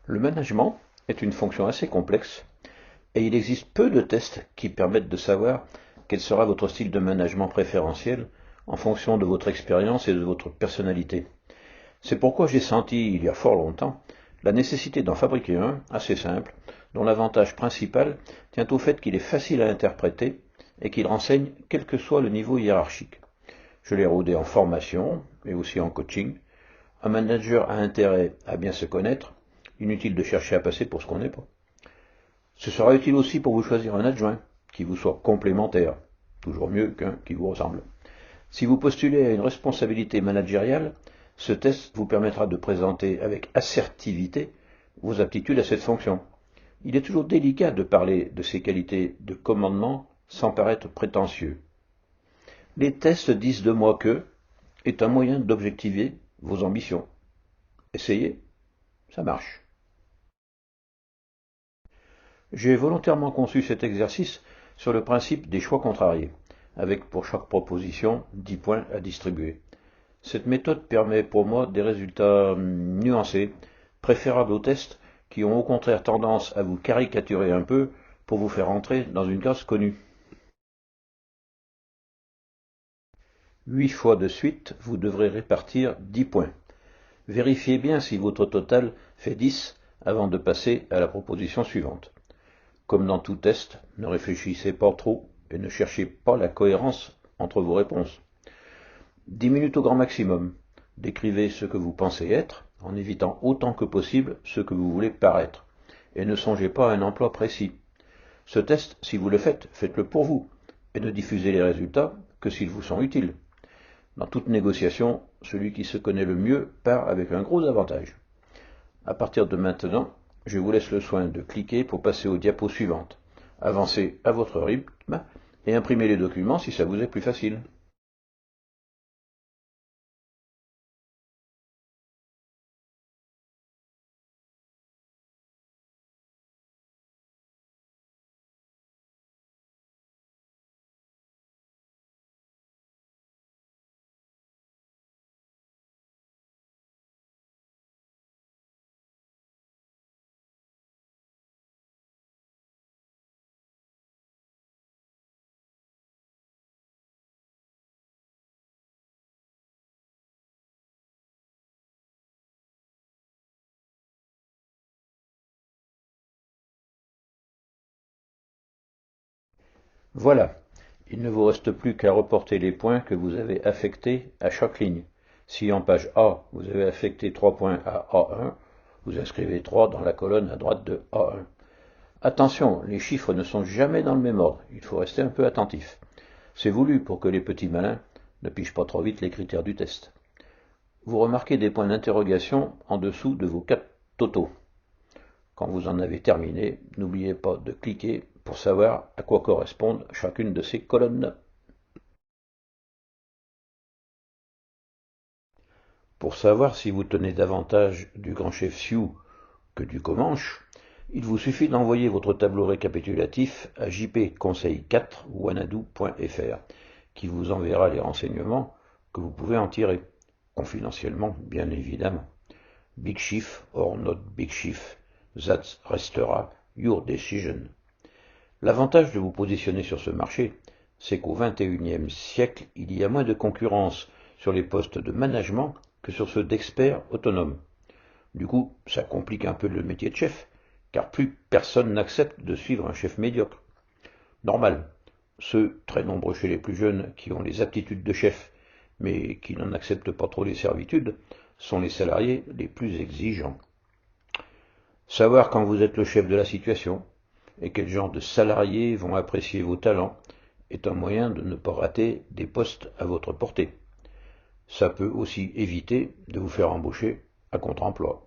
Le management est une fonction assez complexe et il existe peu de tests qui permettent de savoir quel sera votre style de management préférentiel en fonction de votre expérience et de votre personnalité. C'est pourquoi j'ai senti, il y a fort longtemps, la nécessité d'en fabriquer un, assez simple, dont l'avantage principal tient au fait qu'il est facile à interpréter et qu'il renseigne quel que soit le niveau hiérarchique. Je l'ai rodé en formation et aussi en coaching. Un manager a intérêt à bien se connaître, inutile de chercher à passer pour ce qu'on n'est pas. Ce sera utile aussi pour vous choisir un adjoint qui vous soit complémentaire, toujours mieux qu'un qui vous ressemble. Si vous postulez à une responsabilité managériale, ce test vous permettra de présenter avec assertivité vos aptitudes à cette fonction. Il est toujours délicat de parler de ces qualités de commandement sans paraître prétentieux. Les tests disent de moi que est un moyen d'objectiver vos ambitions. Essayez, ça marche. J'ai volontairement conçu cet exercice sur le principe des choix contrariés, avec pour chaque proposition 10 points à distribuer. Cette méthode permet pour moi des résultats nuancés, préférables aux tests qui ont au contraire tendance à vous caricaturer un peu pour vous faire entrer dans une case connue. 8 fois de suite, vous devrez répartir 10 points. Vérifiez bien si votre total fait 10 avant de passer à la proposition suivante. Comme dans tout test, ne réfléchissez pas trop et ne cherchez pas la cohérence entre vos réponses. 10 minutes au grand maximum. Décrivez ce que vous pensez être, en évitant autant que possible ce que vous voulez paraître. Et ne songez pas à un emploi précis. Ce test, si vous le faites, faites-le pour vous, et ne diffusez les résultats que s'ils vous sont utiles. Dans toute négociation, celui qui se connaît le mieux part avec un gros avantage. À partir de maintenant, je vous laisse le soin de cliquer pour passer aux diapos suivantes. Avancez à votre rythme et imprimez les documents si ça vous est plus facile. Voilà, il ne vous reste plus qu'à reporter les points que vous avez affectés à chaque ligne. Si en page A, vous avez affecté 3 points à A1, vous inscrivez 3 dans la colonne à droite de A1. Attention, les chiffres ne sont jamais dans le même ordre, il faut rester un peu attentif. C'est voulu pour que les petits malins ne pigent pas trop vite les critères du test. Vous remarquez des points d'interrogation en dessous de vos 4 totaux. Quand vous en avez terminé, n'oubliez pas de cliquer pour savoir à quoi correspondent chacune de ces colonnes. Pour savoir si vous tenez davantage du grand chef Sioux que du Comanche, il vous suffit d'envoyer votre tableau récapitulatif à jpconseil4wanadoo.fr qui vous enverra les renseignements que vous pouvez en tirer, confidentiellement bien évidemment. Big Chief or not Big Chief, that restera your decision. L'avantage de vous positionner sur ce marché, c'est qu'au XXIe siècle, il y a moins de concurrence sur les postes de management que sur ceux d'experts autonomes. Du coup, ça complique un peu le métier de chef, car plus personne n'accepte de suivre un chef médiocre. Normal, ceux, très nombreux chez les plus jeunes, qui ont les aptitudes de chef, mais qui n'en acceptent pas trop les servitudes, sont les salariés les plus exigeants. Savoir quand vous êtes le chef de la situation, et quel genre de salariés vont apprécier vos talents, est un moyen de ne pas rater des postes à votre portée. Ça peut aussi éviter de vous faire embaucher à contre-emploi.